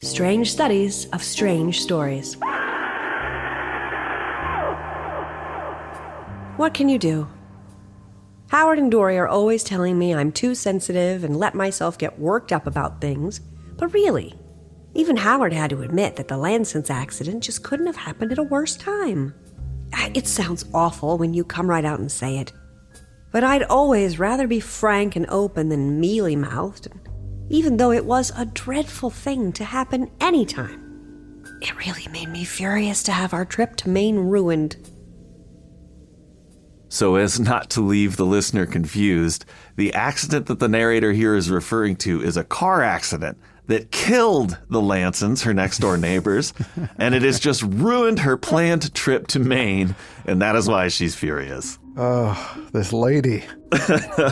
Strange studies of strange stories. What can you do? Howard and Dory are always telling me I'm too sensitive and let myself get worked up about things, but really, even Howard had to admit that the Lansons accident just couldn't have happened at a worse time. It sounds awful when you come right out and say it, but I'd always rather be frank and open than mealy-mouthed, even though it was a dreadful thing to happen anytime. It really made me furious to have our trip to Maine ruined. So as not to leave the listener confused, the accident that the narrator here is referring to is a car accident that killed the Lansons, her next-door neighbors, and it has just ruined her planned trip to Maine, and that is why she's furious. Oh, this lady.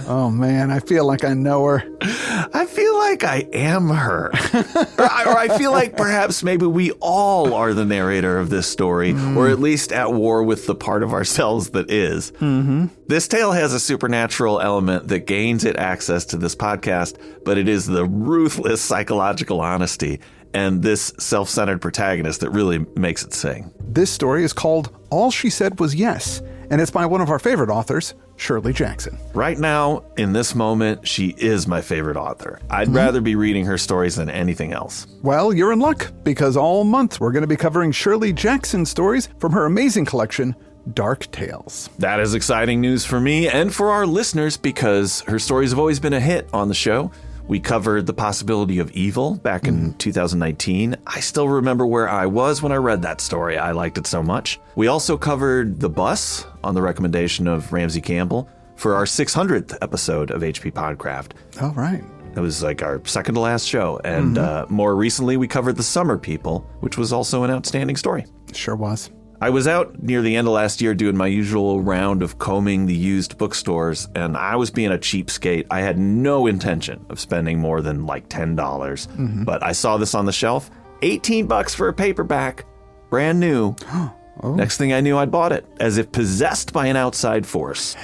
Oh, man, I feel like I know her. I feel like I am her. or I feel like perhaps maybe we all are the narrator of this story, or at least at war with the part of ourselves that is. Mm-hmm. This tale has a supernatural element that gains it access to this podcast, but it is the ruthless psychological honesty and this self-centered protagonist that really makes it sing. This story is called All She Said Was Yes, and it's by one of our favorite authors, Shirley Jackson. Right now, in this moment, she is my favorite author. I'd rather be reading her stories than anything else. Well, you're in luck, because all month we're going to be covering Shirley Jackson stories from her amazing collection, Dark Tales. That is exciting news for me and for our listeners because her stories have always been a hit on the show. We covered The Possibility of Evil back in 2019. I still remember where I was when I read that story. I liked it so much. We also covered The Bus on the recommendation of Ramsey Campbell for our 600th episode of HP Podcraft. Oh, right. It was like our second to last show. And more recently, we covered The Summer People, which was also an outstanding story. Sure was. I was out near the end of last year doing my usual round of combing the used bookstores, and I was being a cheapskate. I had no intention of spending more than like $10, but I saw this on the shelf, $18 for a paperback, brand new. Oh. Next thing I knew, I'd bought it, as if possessed by an outside force,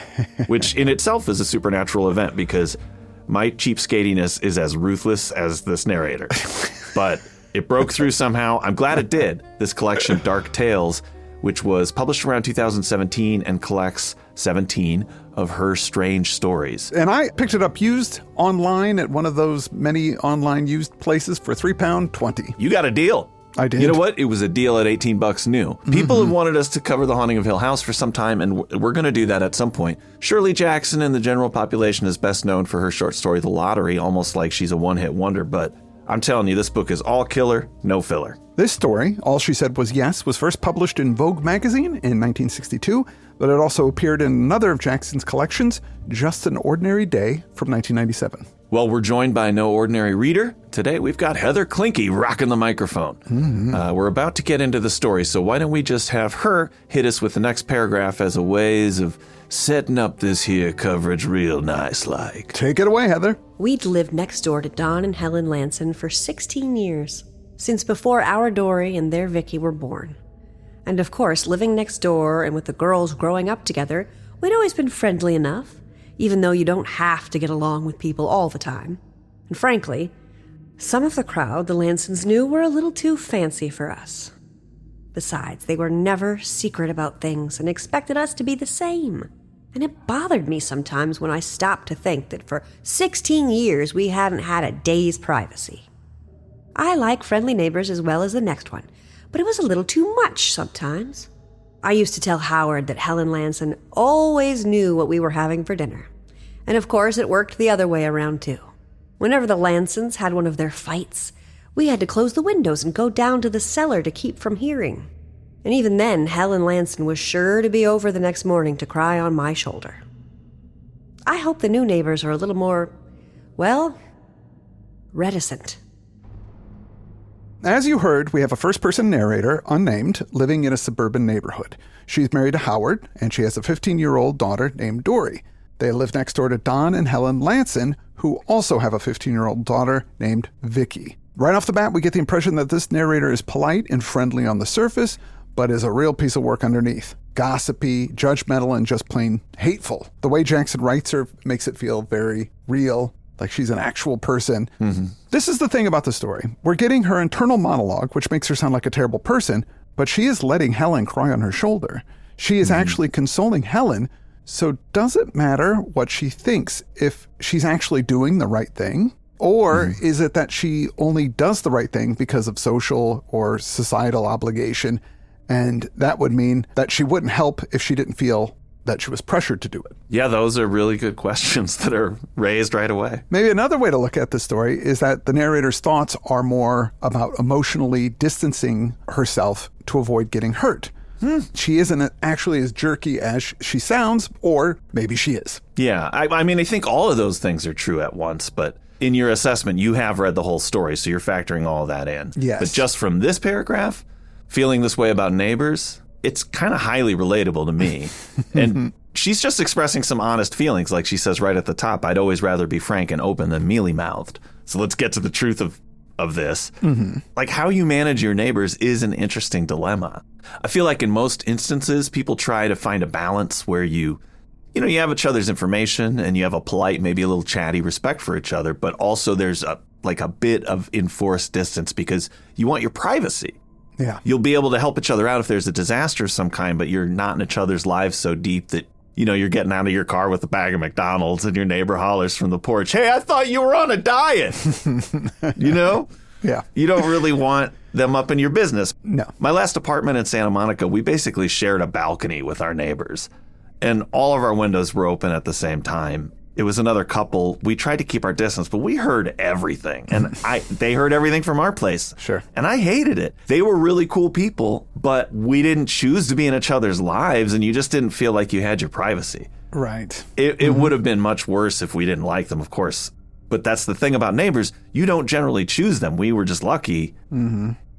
which in itself is a supernatural event because my cheapskatiness is as ruthless as this narrator. But it broke through somehow. I'm glad it did. This collection, Dark Tales, which was published around 2017 and collects 17 of her strange stories. And I picked it up used online at one of those many online used places for £3.20. You got a deal. I did. You know what? It was a deal at $18 new. People have wanted us to cover The Haunting of Hill House for some time, and we're going to do that at some point. Shirley Jackson in the general population is best known for her short story, The Lottery, almost like she's a one-hit wonder, but I'm telling you, this book is all killer, no filler. This story, All She Said Was Yes, was first published in Vogue magazine in 1962, but it also appeared in another of Jackson's collections, Just an Ordinary Day from 1997. Well, we're joined by no ordinary reader. Today, we've got Heather Klinke rocking the microphone. We're about to get into the story, so why don't we just have her hit us with the next paragraph as a ways of setting up this here coverage real nice-like. Take it away, Heather. We'd lived next door to Don and Helen Lanson for 16 years, since before our Dory and their Vicky were born. And of course, living next door and with the girls growing up together, we'd always been friendly enough, even though you don't have to get along with people all the time. And frankly, some of the crowd the Lansons knew were a little too fancy for us. Besides, they were never secret about things and expected us to be the same. And it bothered me sometimes when I stopped to think that for 16 years we hadn't had a day's privacy. I like friendly neighbors as well as the next one, but it was a little too much sometimes. I used to tell Howard that Helen Lanson always knew what we were having for dinner. And of course it worked the other way around too. Whenever the Lansons had one of their fights, we had to close the windows and go down to the cellar to keep from hearing. And even then, Helen Lanson was sure to be over the next morning to cry on my shoulder. I hope the new neighbors are a little more, well, reticent. As you heard, we have a first-person narrator, unnamed, living in a suburban neighborhood. She's married to Howard, and she has a 15-year-old daughter named Dory. They live next door to Don and Helen Lanson, who also have a 15-year-old daughter named Vicky. Right off the bat, we get the impression that this narrator is polite and friendly on the surface, but is a real piece of work underneath. Gossipy, judgmental, and just plain hateful. The way Jackson writes her makes it feel very real like she's an actual person. This is the thing about the story. We're getting her internal monologue, which makes her sound like a terrible person, but she is letting Helen cry on her shoulder. She is actually consoling Helen. So does it matter what she thinks if she's actually doing the right thing? Or is it that she only does the right thing because of social or societal obligation? And that would mean that she wouldn't help if she didn't feel that she was pressured to do it. Yeah, those are really good questions that are raised right away. Maybe another way to look at this story is that the narrator's thoughts are more about emotionally distancing herself to avoid getting hurt. She isn't actually as jerky as she sounds, or maybe she is. Yeah, I mean, I think all of those things are true at once, but in your assessment, you have read the whole story, so you're factoring all that in. Yes. But just from this paragraph, feeling this way about neighbors, it's kind of highly relatable to me. And she's just expressing some honest feelings, like she says right at the top, I'd always rather be frank and open than mealy-mouthed. So let's get to the truth of this. Like, how you manage your neighbors is an interesting dilemma. I feel like in most instances, people try to find a balance where you have each other's information and you have a polite, maybe a little chatty respect for each other, but also there's a bit of enforced distance because you want your privacy. Yeah. You'll be able to help each other out if there's a disaster of some kind, but you're not in each other's lives so deep that, you're getting out of your car with a bag of McDonald's and your neighbor hollers from the porch, hey, I thought you were on a diet. Yeah. You don't really want them up in your business. No. My last apartment in Santa Monica, we basically shared a balcony with our neighbors. And all of our windows were open at the same time. It was another couple. We tried to keep our distance, but we heard everything. And they heard everything from our place. Sure. And I hated it. They were really cool people, but we didn't choose to be in each other's lives, and you just didn't feel like you had your privacy. Right. It would have been much worse if we didn't like them, of course. But that's the thing about neighbors. You don't generally choose them. We were just lucky.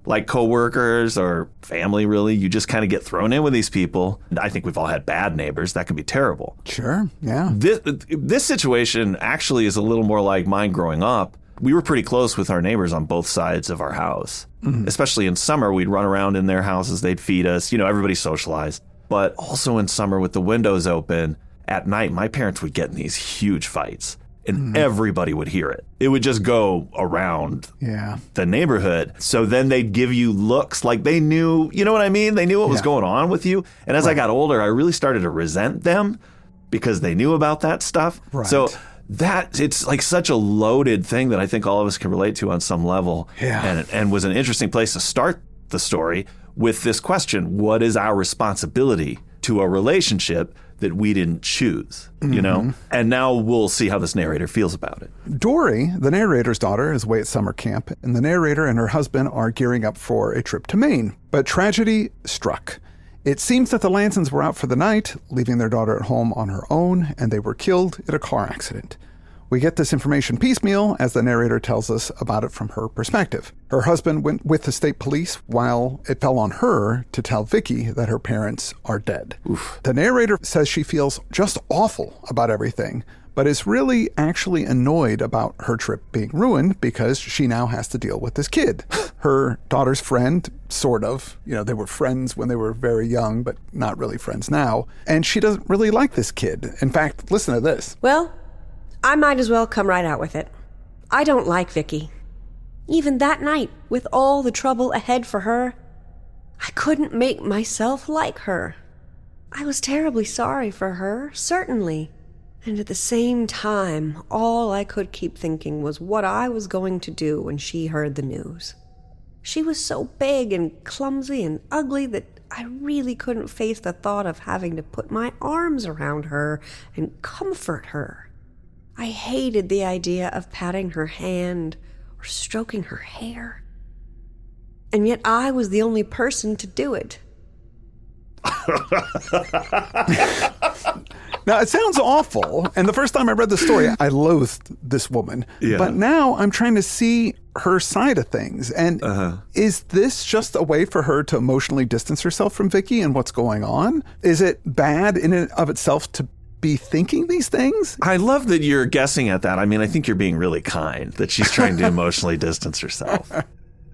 Like coworkers or family, really. You just kind of get thrown in with these people. I think we've all had bad neighbors. That can be terrible. Sure, yeah. This situation actually is a little more like mine growing up. We were pretty close with our neighbors on both sides of our house. Especially in summer, we'd run around in their houses. They'd feed us. Everybody socialized. But also in summer with the windows open, at night, my parents would get in these huge fights. And everybody would hear it. It would just go around the neighborhood. So then they'd give you looks like they knew, you know what I mean? They knew what was going on with you. And as I got older, I really started to resent them because they knew about that stuff. Right. So it's like such a loaded thing that I think all of us can relate to on some level. Yeah. And was an interesting place to start the story with this question: what is our responsibility to a relationship that we didn't choose, And now we'll see how this narrator feels about it. Dory, the narrator's daughter, is away at summer camp, and the narrator and her husband are gearing up for a trip to Maine. But tragedy struck. It seems that the Lansons were out for the night, leaving their daughter at home on her own, and they were killed in a car accident. We get this information piecemeal as the narrator tells us about it from her perspective. Her husband went with the state police while it fell on her to tell Vicky that her parents are dead. Oof. The narrator says she feels just awful about everything, but is really actually annoyed about her trip being ruined because she now has to deal with this kid. Her daughter's friend, sort of. They were friends when they were very young, but not really friends now. And she doesn't really like this kid. In fact, listen to this. Well, I might as well come right out with it. I don't like Vicky. Even that night, with all the trouble ahead for her, I couldn't make myself like her. I was terribly sorry for her, certainly. And at the same time, all I could keep thinking was what I was going to do when she heard the news. She was so big and clumsy and ugly that I really couldn't face the thought of having to put my arms around her and comfort her. I hated the idea of patting her hand or stroking her hair. And yet I was the only person to do it. Now, it sounds awful. And the first time I read the story, I loathed this woman. Yeah. But now I'm trying to see her side of things. And is this just a way for her to emotionally distance herself from Vicky and what's going on? Is it bad in and of itself to be thinking these things? I love that you're guessing at that. I mean, I think you're being really kind that she's trying to emotionally distance herself.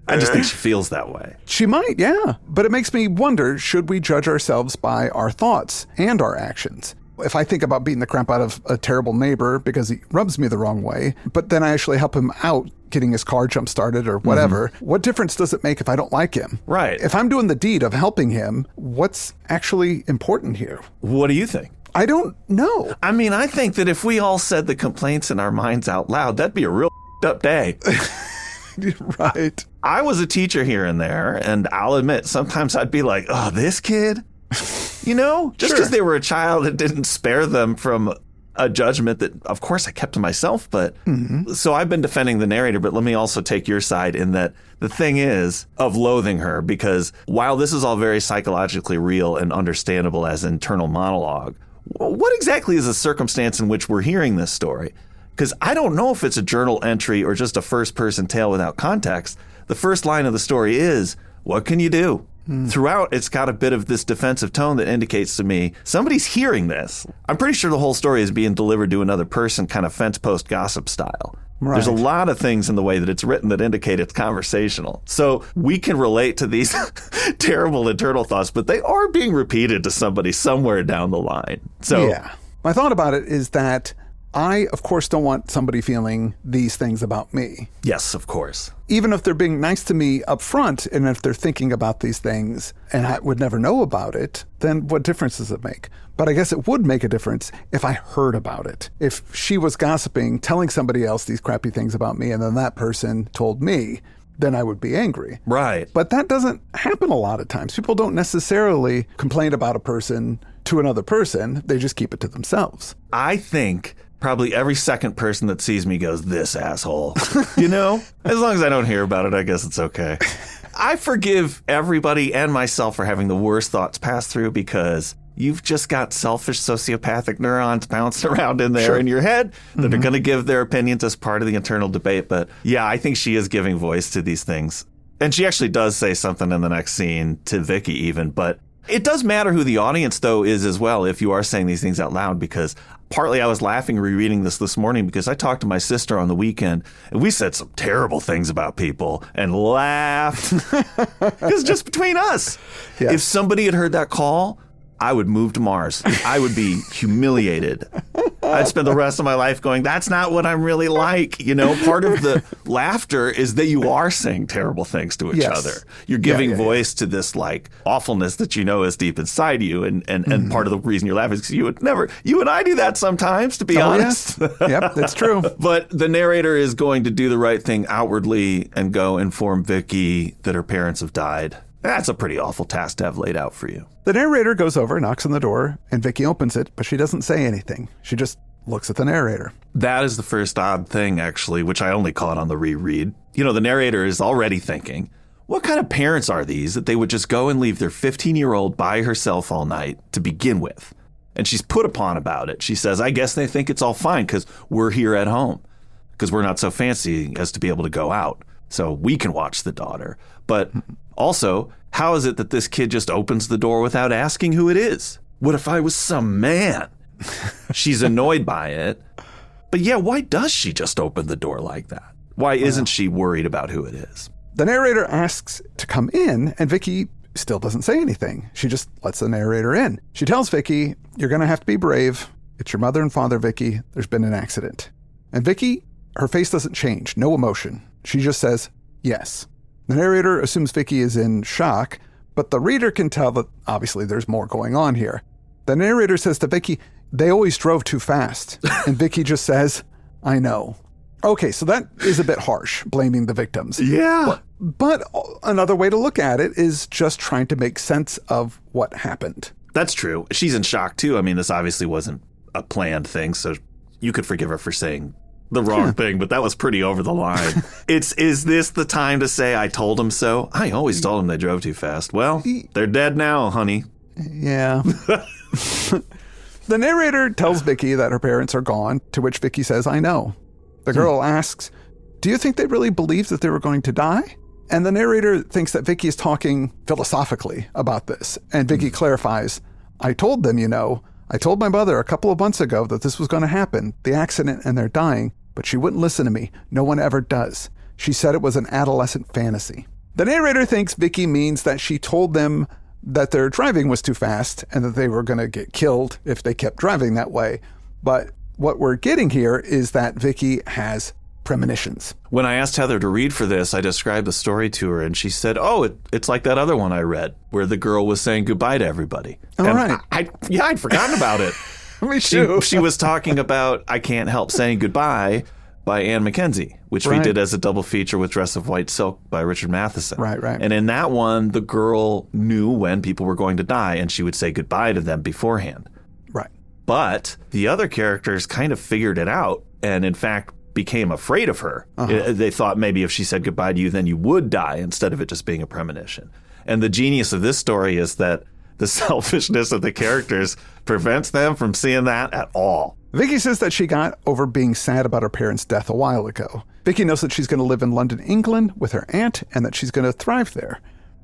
I just think she feels that way. She might, yeah. But it makes me wonder, should we judge ourselves by our thoughts and our actions? If I think about beating the crap out of a terrible neighbor because he rubs me the wrong way, but then I actually help him out getting his car jump-started or whatever, what difference does it make if I don't like him? Right. If I'm doing the deed of helping him, what's actually important here? What do you think? I don't know. I mean, I think that if we all said the complaints in our minds out loud, that'd be a real up day. Right. I was a teacher here and there, and I'll admit, sometimes I'd be like, oh, this kid? You know, just because they were a child, it didn't spare them from a judgment that, of course, I kept to myself. But so I've been defending the narrator, but let me also take your side in that the thing is of loathing her, because while this is all very psychologically real and understandable as internal monologue, what exactly is the circumstance in which we're hearing this story? Because I don't know if it's a journal entry or just a first-person tale without context. The first line of the story is, what can you do? Throughout, it's got a bit of this defensive tone that indicates to me somebody's hearing this. I'm pretty sure the whole story is being delivered to another person, kind of fence post gossip style. Right. There's a lot of things in the way that it's written that indicate it's conversational. So we can relate to these terrible internal thoughts, but they are being repeated to somebody somewhere down the line. So yeah. My thought about it is that I, of course, don't want somebody feeling these things about me. Yes, of course. Even if they're being nice to me up front, and if they're thinking about these things and I would never know about it, then what difference does it make? But I guess it would make a difference if I heard about it. If she was gossiping, telling somebody else these crappy things about me, and then that person told me, then I would be angry. Right. But that doesn't happen a lot of times. People don't necessarily complain about a person to another person. They just keep it to themselves. I think probably every second person that sees me goes, this asshole. You know? As long as I don't hear about it, I guess it's okay. I forgive everybody and myself for having the worst thoughts pass through, because you've just got selfish sociopathic neurons bouncing around in there in your head that are going to give their opinions as part of the internal debate. But yeah, I think she is giving voice to these things. And she actually does say something in the next scene to Vicky even. But it does matter who the audience, though, is as well if you are saying these things out loud, because partly I was laughing rereading this morning because I talked to my sister on the weekend and we said some terrible things about people and laughed. Because just between us, if somebody had heard that call, I would move to Mars. I would be humiliated. I'd spend the rest of my life going, that's not what I'm really like. You know, part of the laughter is that you are saying terrible things to each other. You're giving voice to this like awfulness that you know is deep inside you. And part of the reason you're laughing is because you and I do that sometimes, to be honest. Yes. Yep, that's true. But the narrator is going to do the right thing outwardly and go inform Vicky that her parents have died. That's a pretty awful task to have laid out for you. The narrator goes over, knocks on the door, and Vicky opens it, but she doesn't say anything. She just looks at the narrator. That is the first odd thing, actually, which I only caught on the reread. You know, the narrator is already thinking, what kind of parents are these that they would just go and leave their 15-year-old by herself all night to begin with? And she's put upon about it. She says, I guess they think it's all fine because we're here at home, because we're not so fancy as to be able to go out. So we can watch the daughter. But also, how is it that this kid just opens the door without asking who it is? What if I was some man? She's annoyed by it. But yeah, why does she just open the door like that? Why isn't she worried about who it is? The narrator asks to come in, and Vicky still doesn't say anything. She just lets the narrator in. She tells Vicky, you're going to have to be brave. It's your mother and father, Vicky. There's been an accident. And Vicky, her face doesn't change. No emotion. She just says, yes. The narrator assumes Vicky is in shock, but the reader can tell that obviously there's more going on here. The narrator says to Vicky, they always drove too fast. And Vicky just says, I know. Okay, so that is a bit harsh, blaming the victims. Yeah. But another way to look at it is just trying to make sense of what happened. That's true. She's in shock, too. I mean, this obviously wasn't a planned thing, so you could forgive her for saying the wrong thing, but that was pretty over the line. Is this the time to say, I told him so? I always told him they drove too fast. Well, they're dead now, honey. Yeah. The narrator tells Vicky that her parents are gone, to which Vicky says, I know. The girl asks, do you think they really believed that they were going to die? And the narrator thinks that Vicky is talking philosophically about this. And Vicky clarifies, I told them, you know. I told my mother a couple of months ago that this was going to happen, the accident and they're dying, but she wouldn't listen to me. No one ever does. She said it was an adolescent fantasy. The narrator thinks Vicky means that she told them that their driving was too fast and that they were going to get killed if they kept driving that way. But what we're getting here is that Vicky has premonitions. When I asked Heather to read for this, I described the story to her, and she said, it's like that other one I read, where the girl was saying goodbye to everybody. All right. I'd forgotten about it. Me too. She was talking about I Can't Help Saying Goodbye by Anne Mackenzie, which we did as a double feature with Dress of White Silk by Richard Matheson. Right. And in that one, the girl knew when people were going to die, and she would say goodbye to them beforehand. Right. But the other characters kind of figured it out, and in fact became afraid of her. They thought maybe if she said goodbye to you, then you would die, instead of it just being a premonition. And the genius of this story is that the selfishness of the characters prevents them from seeing that at all. Vicky says that she got over being sad about her parents' death a while ago. Vicky knows that she's going to live in London, England with her aunt, and that she's going to thrive there.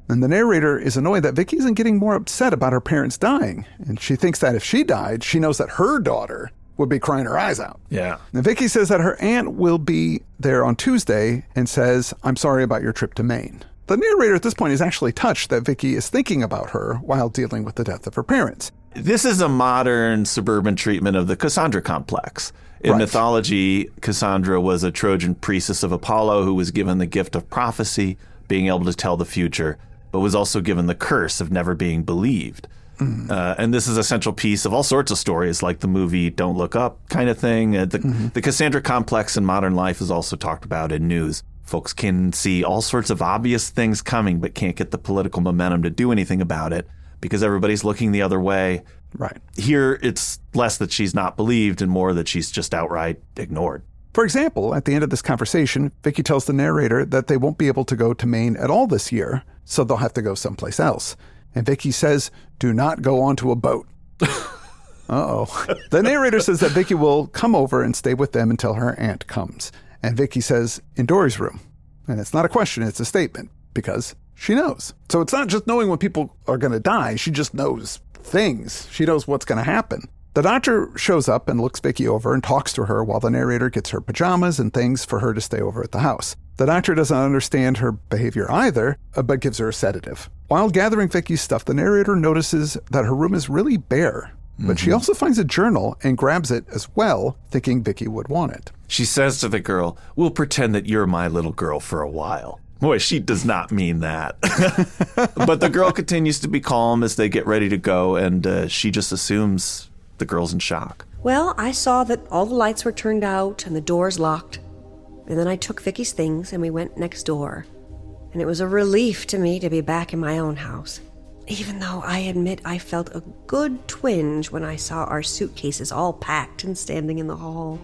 And the narrator is annoyed that Vicky isn't getting more upset about her parents dying. And she thinks that if she died, she knows that her daughter would be crying her eyes out. Yeah. And Vicky says that her aunt will be there on Tuesday and says, "I'm sorry about your trip to Maine." The narrator at this point is actually touched that Vicky is thinking about her while dealing with the death of her parents. This is a modern suburban treatment of the Cassandra complex. In mythology, Cassandra was a Trojan priestess of Apollo who was given the gift of prophecy, being able to tell the future, but was also given the curse of never being believed. And this is a central piece of all sorts of stories, like the movie Don't Look Up kind of thing. The Cassandra complex in modern life is also talked about in news. Folks can see all sorts of obvious things coming, but can't get the political momentum to do anything about it because everybody's looking the other way. Right. Here, it's less that she's not believed and more that she's just outright ignored. For example, at the end of this conversation, Vicky tells the narrator that they won't be able to go to Maine at all this year, so they'll have to go someplace else. And Vicky says, "Do not go onto a boat." Uh-oh. The narrator says that Vicky will come over and stay with them until her aunt comes. And Vicky says, "In Dory's room." And it's not a question, it's a statement, because she knows. So it's not just knowing when people are going to die, she just knows things. She knows what's going to happen. The doctor shows up and looks Vicky over and talks to her while the narrator gets her pajamas and things for her to stay over at the house. The doctor doesn't understand her behavior either, but gives her a sedative. While gathering Vicky's stuff, the narrator notices that her room is really bare. But she also finds a journal and grabs it as well, thinking Vicky would want it. She says to the girl, "We'll pretend that you're my little girl for a while." Boy, she does not mean that. But the girl continues to be calm as they get ready to go, and she just assumes the girl's in shock. Well, I saw that all the lights were turned out and the doors locked. And then I took Vicky's things and we went next door. And it was a relief to me to be back in my own house. Even though I admit I felt a good twinge when I saw our suitcases all packed and standing in the hall.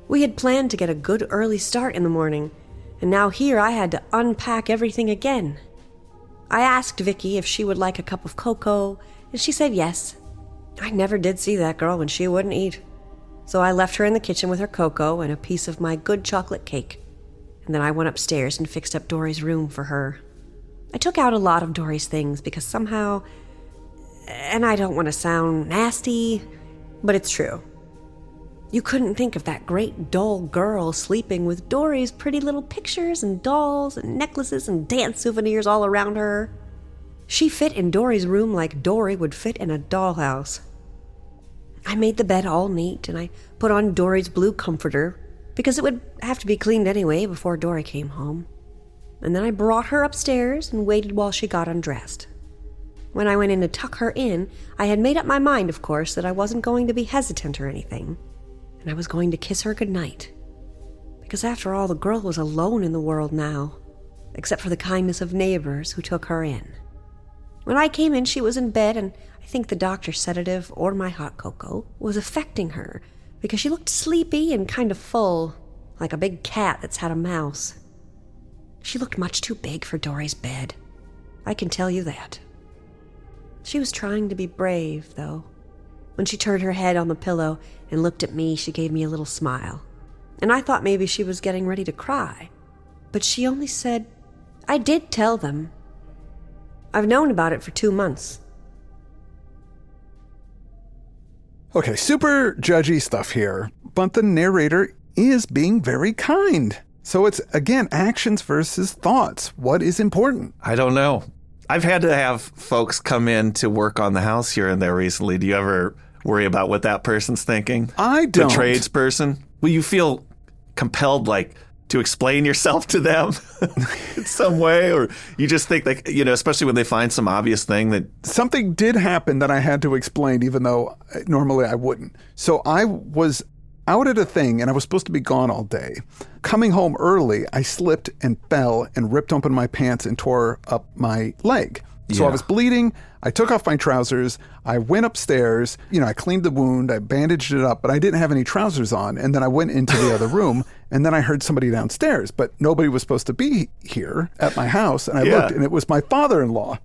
We had planned to get a good early start in the morning, and now here I had to unpack everything again. I asked Vicky if she would like a cup of cocoa, and she said yes. I never did see that girl when she wouldn't eat. So I left her in the kitchen with her cocoa and a piece of my good chocolate cake, and then I went upstairs and fixed up Dory's room for her. I took out a lot of Dory's things because somehow, and I don't want to sound nasty, but it's true. You couldn't think of that great doll girl sleeping with Dory's pretty little pictures and dolls and necklaces and dance souvenirs all around her. She fit in Dory's room like Dory would fit in a dollhouse. I made the bed all neat and I put on Dory's blue comforter because it would have to be cleaned anyway before Dory came home. And then I brought her upstairs and waited while she got undressed. When I went in to tuck her in, I had made up my mind, of course, that I wasn't going to be hesitant or anything, and I was going to kiss her goodnight. Because after all, the girl was alone in the world now, except for the kindness of neighbors who took her in. When I came in, she was in bed, and I think the doctor's sedative or my hot cocoa was affecting her, because she looked sleepy and kind of full, like a big cat that's had a mouse. She looked much too big for Dory's bed. I can tell you that. She was trying to be brave, though. When she turned her head on the pillow and looked at me, she gave me a little smile. And I thought maybe she was getting ready to cry. But she only said, "I did tell them. I've known about it for 2 months." Okay, super judgy stuff here, but the narrator is being very kind. So it's, again, actions versus thoughts. What is important? I don't know. I've had to have folks come in to work on the house here and there recently. Do you ever worry about what that person's thinking? I don't. The tradesperson? Well, you feel compelled, like, to explain yourself to them in some way, or you just think like, especially when they find some obvious thing that something did happen that I had to explain, even though normally I wouldn't. So I was out at a thing and I was supposed to be gone all day. Coming home early, I slipped and fell and ripped open my pants and tore up my leg. So I was bleeding. I took off my trousers. I went upstairs. I cleaned the wound. I bandaged it up, but I didn't have any trousers on. And then I went into the other room, and then I heard somebody downstairs, but nobody was supposed to be here at my house. And I looked, and it was my father-in-law.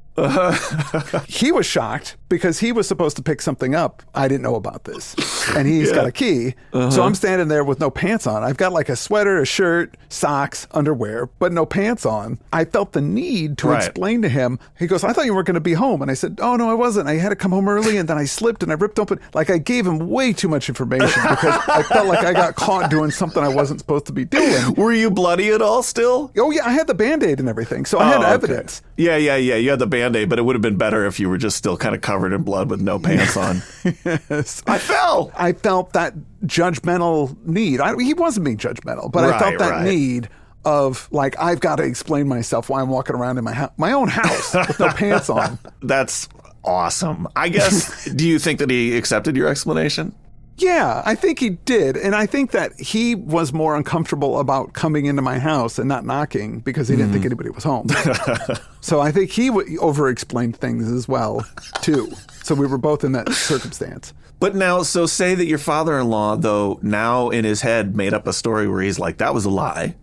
He was shocked because he was supposed to pick something up. I didn't know about this. And he's got a key. So I'm standing there with no pants on. I've got like a sweater, a shirt, socks, underwear, but no pants on. I felt the need to explain to him. He goes, I thought you weren't going to be home. And I said, oh, no, I wasn't. I had to come home early and then I slipped and I ripped open. Like I gave him way too much information because I felt like I got caught doing something I wasn't supposed to be doing. Were you bloody at all still? Oh, yeah. I had the Band-Aid and everything. So I had evidence. Yeah. You had the Band-Aid, but it would have been better if you were just still kind of covered in blood with no pants on. Yes. I felt that judgmental need. He wasn't being judgmental, but I felt that need of like, I've got to explain myself while I'm walking around in my own house with no pants on. That's awesome. I guess, do you think that he accepted your explanation? Yeah, I think he did. And I think that he was more uncomfortable about coming into my house and not knocking because he didn't think anybody was home. So I think he over-explained things as well, too. So we were both in that circumstance. But now, so say that your father-in-law, though, now in his head made up a story where he's like, that was a lie.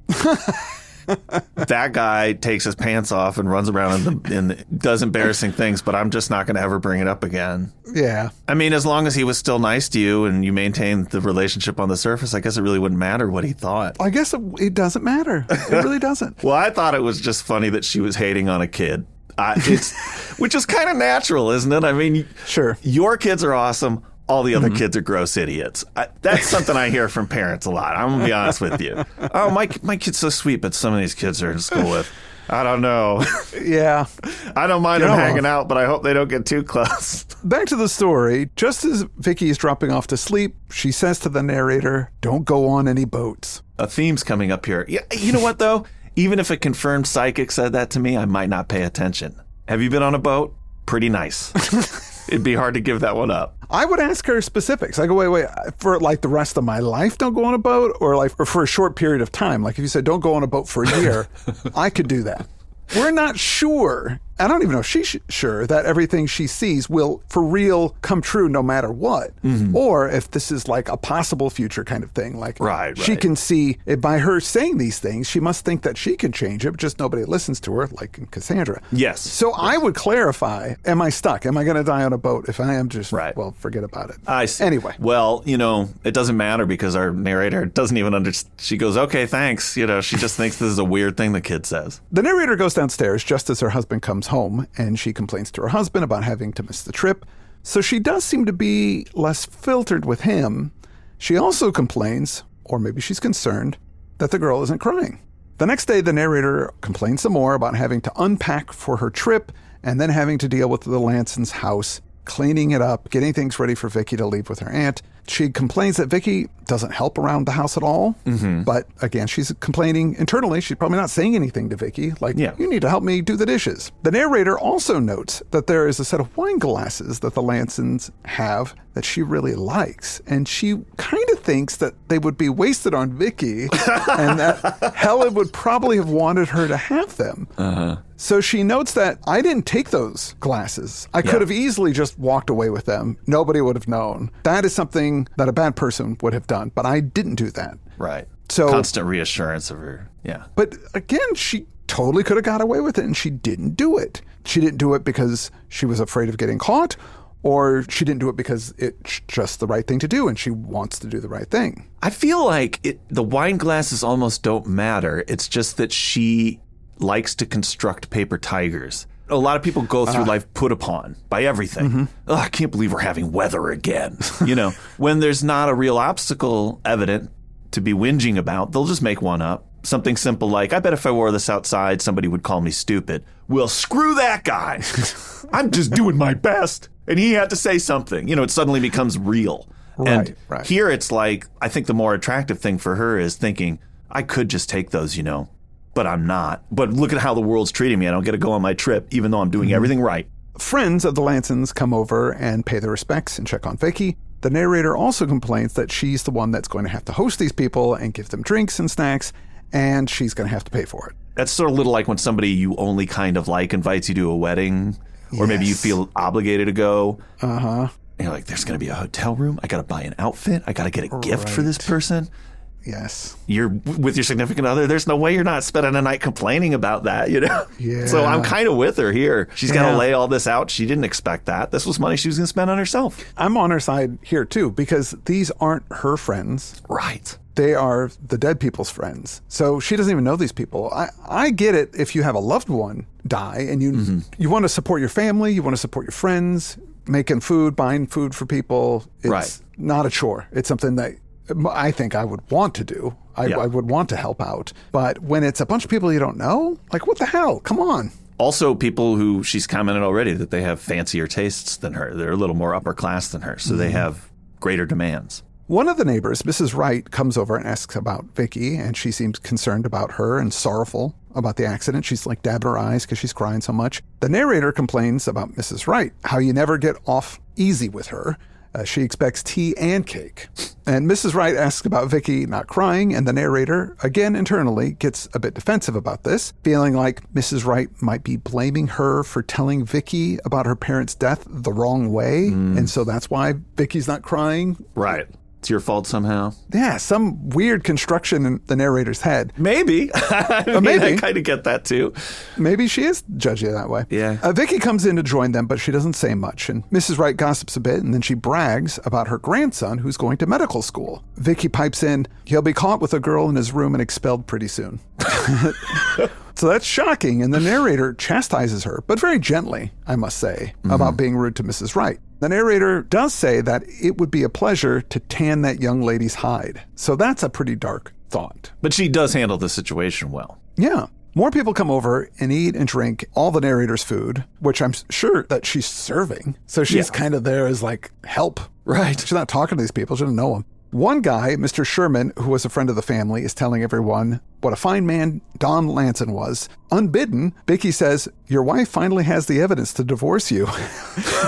That guy takes his pants off and runs around and does embarrassing things, but I'm just not going to ever bring it up again. Yeah. I mean, as long as he was still nice to you and you maintained the relationship on the surface, I guess it really wouldn't matter what he thought. I guess it doesn't matter. It really doesn't. Well, I thought it was just funny that she was hating on a kid. Which is kind of natural, isn't it? I mean, sure. Your kids are awesome. All the other kids are gross idiots. That's something I hear from parents a lot. I'm going to be honest with you. Oh, my kid's so sweet, but some of these kids are in school with, I don't know. Yeah. I don't mind them hanging out, but I hope they don't get too close. Back to the story. Just as Vicky is dropping off to sleep, she says to the narrator, don't go on any boats. A theme's coming up here. Yeah, you know what, though? Even if a confirmed psychic said that to me, I might not pay attention. Have you been on a boat? Pretty nice. It'd be hard to give that one up. I would ask her specifics. I go, wait, for like the rest of my life, don't go on a boat? Or for a short period of time? Like if you said, don't go on a boat for a year, I could do that. We're not sure. I don't even know if she's sure that everything she sees will for real come true no matter what. Or if this is like a possible future kind of thing. Like she can see it by her saying these things. She must think that she can change it, but just nobody listens to her, like in Cassandra. Yes. So I would clarify, am I stuck? Am I going to die on a boat? If I am, just, well, forget about it. I see. Anyway. Well, it doesn't matter because our narrator doesn't even understand. She goes, okay, thanks. She just thinks this is a weird thing the kid says. The narrator goes downstairs just as her husband comes home, and she complains to her husband about having to miss the trip. So she does seem to be less filtered with him. She also complains, or maybe she's concerned, that the girl isn't crying. The next day, the narrator complains some more about having to unpack for her trip and then having to deal with the Lansons' house, cleaning it up, getting things ready for Vicky to leave with her aunt. She complains that Vicky doesn't help around the house at all. But again, she's complaining internally. She's probably not saying anything to Vicky, like, you need to help me do the dishes. The narrator also notes that there is a set of wine glasses that the Lansons have that she really likes. And she kind of thinks that they would be wasted on Vicky and that Helen would probably have wanted her to have them. So she notes that I didn't take those glasses. I could have easily just walked away with them. Nobody would have known. That is something that a bad person would have done, but I didn't do that. Right. So constant reassurance of her. Yeah. But again, she totally could have got away with it, and she didn't do it. She didn't do it because she was afraid of getting caught, or she didn't do it because it's just the right thing to do and she wants to do the right thing. I feel like the wine glasses almost don't matter. It's just that she likes to construct paper tigers. A lot of people go through life put upon by everything. Oh, I can't believe we're having weather again. When there's not a real obstacle evident to be whinging about, they'll just make one up. Something simple like, I bet if I wore this outside, somebody would call me stupid. Well, screw that guy. I'm just doing my best. And he had to say something. It suddenly becomes real. Right. Here it's like, I think the more attractive thing for her is thinking, I could just take those, but I'm not. But look at how the world's treating me. I don't get to go on my trip, even though I'm doing everything right. Friends of the Lansons come over and pay their respects and check on Vicky. The narrator also complains that she's the one that's going to have to host these people and give them drinks and snacks, and she's going to have to pay for it. That's sort of a little like when somebody you only kind of like invites you to a wedding, or maybe you feel obligated to go. Uh-huh. And you're like, there's going to be a hotel room. I got to buy an outfit. I got to get a gift for this person. Yes. You're with your significant other. There's no way you're not spending a night complaining about that, Yeah. So I'm kind of with her here. She's got to lay all this out. She didn't expect that. This was money she was going to spend on herself. I'm on her side here, too, because these aren't her friends. Right. They are the dead people's friends. So she doesn't even know these people. I get it if you have a loved one die and you want to support your family, you want to support your friends, making food, buying food for people. It's not a chore. It's something that I think I would want to do. I would want to help out. But when it's a bunch of people you don't know, like, what the hell? Come on. Also, people who she's commented already that they have fancier tastes than her. They're a little more upper class than her. So they have greater demands. One of the neighbors, Mrs. Wright, comes over and asks about Vicky, and she seems concerned about her and sorrowful about the accident. She's like dabbing her eyes because she's crying so much. The narrator complains about Mrs. Wright, how you never get off easy with her. She expects tea and cake. And Mrs. Wright asks about Vicky not crying, and the narrator, again internally, gets a bit defensive about this, feeling like Mrs. Wright might be blaming her for telling Vicky about her parents' death the wrong way, and so that's why Vicky's not crying. Right. It's your fault somehow. Yeah, some weird construction in the narrator's head. Maybe. Maybe. I kind of get that too. Maybe she is judgy that way. Yeah. Vicky comes in to join them, but she doesn't say much. And Mrs. Wright gossips a bit, and then she brags about her grandson who's going to medical school. Vicky pipes in, he'll be caught with a girl in his room and expelled pretty soon. So that's shocking, and the narrator chastises her, but very gently, I must say, about being rude to Mrs. Wright. The narrator does say that it would be a pleasure to tan that young lady's hide. So that's a pretty dark thought. But she does handle the situation well. Yeah. More people come over and eat and drink all the narrator's food, which I'm sure that she's serving. So she's kind of there as like help. Right. She's not talking to these people. She doesn't know them. One guy, Mr. Sherman, who was a friend of the family, is telling everyone what a fine man Don Lanson was. Unbidden, Vicky says, your wife finally has the evidence to divorce you.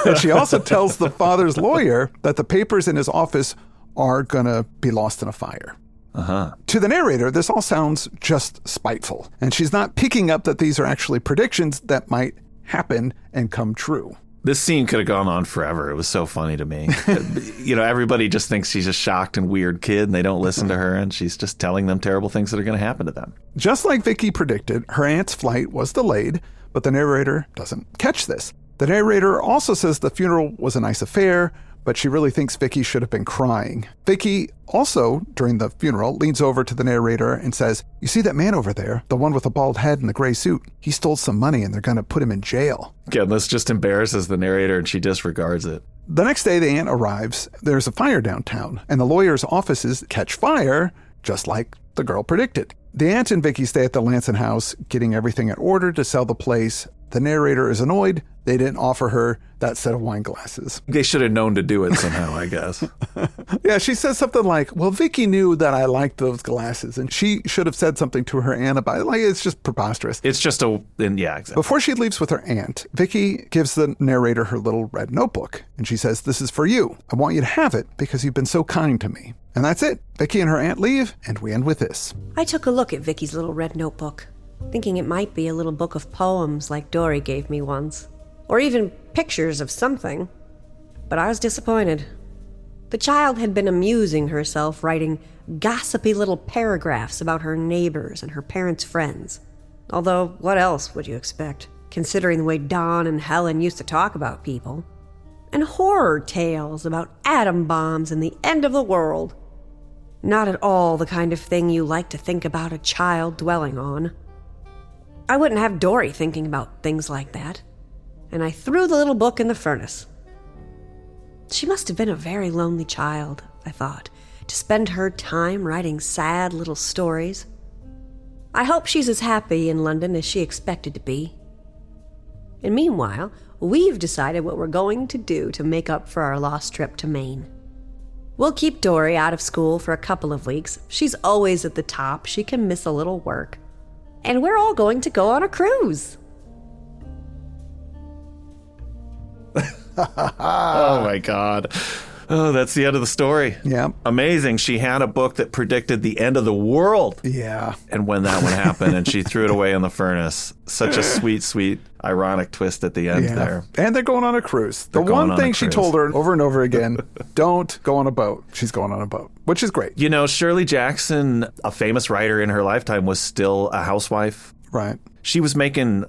And she also tells the father's lawyer that the papers in his office are going to be lost in a fire. To the narrator, this all sounds just spiteful. And she's not picking up that these are actually predictions that might happen and come true. This scene could have gone on forever. It was so funny to me. Everybody just thinks she's a shocked and weird kid, and they don't listen to her, and she's just telling them terrible things that are going to happen to them. Just like Vicky predicted, her aunt's flight was delayed, but the narrator doesn't catch this. The narrator also says the funeral was a nice affair, but she really thinks Vicky should have been crying. Vicky also, during the funeral, leans over to the narrator and says, you see that man over there, the one with the bald head and the gray suit? He stole some money and they're going to put him in jail. Again, this just embarrasses the narrator and she disregards it. The next day, the aunt arrives. There's a fire downtown, and the lawyer's offices catch fire, just like the girl predicted. The aunt and Vicky stay at the Lanson house, getting everything in order to sell the place. The narrator is annoyed. They didn't offer her that set of wine glasses. They should have known to do it somehow, I guess. Yeah, she says something like, well, Vicky knew that I liked those glasses, and she should have said something to her aunt about it. Like, it's just preposterous. It's just exactly. Before she leaves with her aunt, Vicky gives the narrator her little red notebook, and she says, this is for you. I want you to have it because you've been so kind to me. And that's it. Vicky and her aunt leave, and we end with this. I took a look at Vicky's little red notebook, thinking it might be a little book of poems like Dory gave me once, or even pictures of something. But I was disappointed. The child had been amusing herself writing gossipy little paragraphs about her neighbors and her parents' friends. Although, what else would you expect, considering the way Don and Helen used to talk about people? And horror tales about atom bombs and the end of the world. Not at all the kind of thing you like to think about a child dwelling on. I wouldn't have Dory thinking about things like that. And I threw the little book in the furnace. She must have been a very lonely child, I thought, to spend her time writing sad little stories. I hope she's as happy in London as she expected to be. And meanwhile, we've decided what we're going to do to make up for our lost trip to Maine. We'll keep Dory out of school for a couple of weeks. She's always at the top. She can miss a little work. And we're all going to go on a cruise. Oh, my God. Oh, that's the end of the story. Yeah. Amazing. She had a book that predicted the end of the world. Yeah. And when that one happened and she threw it away in the furnace. Such a sweet, sweet, ironic twist at the end there. And they're going on a cruise. The one thing she told her over and over again, don't go on a boat. She's going on a boat, which is great. You know, Shirley Jackson, a famous writer in her lifetime, was still a housewife. Right. She was making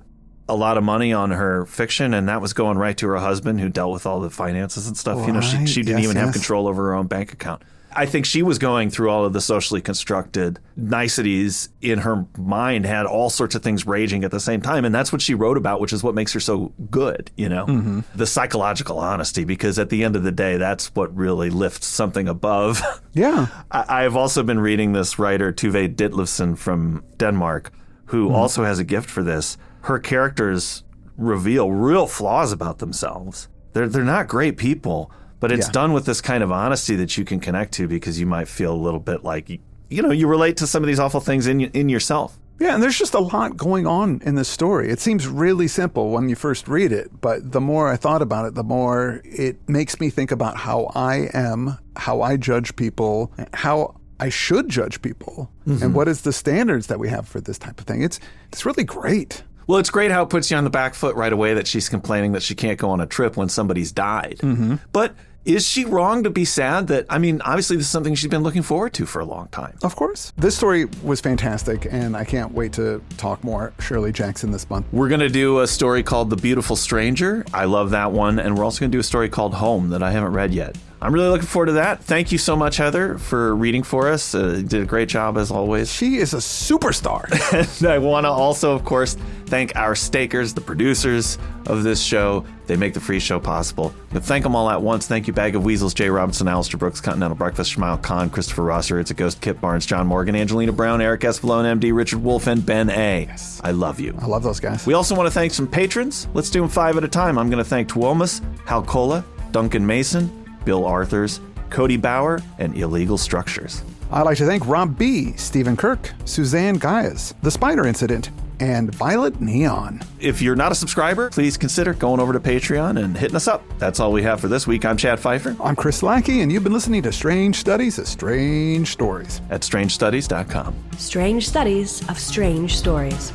a lot of money on her fiction, and that was going right to her husband, who dealt with all the finances and stuff. Right. You know, she didn't even have control over her own bank account. I think she was going through all of the socially constructed niceties in her mind, had all sorts of things raging at the same time. And that's what she wrote about, which is what makes her so good, you know, the psychological honesty, because at the end of the day, that's what really lifts something above. Yeah. I've also been reading this writer, Tove Ditlevsen from Denmark, who also has a gift for this. Her characters reveal real flaws about themselves. They're not great people, but it's done with this kind of honesty that you can connect to, because you might feel a little bit like, you know, you relate to some of these awful things in yourself. Yeah, and there's just a lot going on in this story. It seems really simple when you first read it, but the more I thought about it, the more it makes me think about how I am, how I judge people, how I should judge people, and what is the standards that we have for this type of thing. It's really great. Well, it's great how it puts you on the back foot right away that she's complaining that she can't go on a trip when somebody's died. But is she wrong to be sad that, I mean, obviously this is something she's been looking forward to for a long time. Of course. This story was fantastic, and I can't wait to talk more Shirley Jackson this month. We're going to do a story called The Beautiful Stranger. I love that one. And we're also going to do a story called Home that I haven't read yet. I'm really looking forward to that. Thank you so much, Heather, for reading for us. You did a great job, as always. She is a superstar. And I want to also, of course, thank our stakers, the producers of this show. They make the free show possible. But thank them all at once. Thank you, Bag of Weasels, Jay Robinson, Alistair Brooks, Continental Breakfast, Shmail Khan, Christopher Rosser, It's a Ghost, Kip Barnes, John Morgan, Angelina Brown, Eric Espolone, MD, Richard Wolf, and Ben A. Yes. I love you. I love those guys. We also want to thank some patrons. Let's do them 5 at a time. I'm going to thank Tuomas, Hal Cola, Duncan Mason, Bill Arthurs, Cody Bauer, and Illegal Structures. I'd like to thank Rob B., Stephen Kirk, Suzanne Gaius, The Spider Incident, and Violet Neon. If you're not a subscriber, please consider going over to Patreon and hitting us up. That's all we have for this week. I'm Chad Pfeiffer. I'm Chris Lackey, and you've been listening to Strange Studies of Strange Stories at strangestudies.com. Strange Studies of Strange Stories.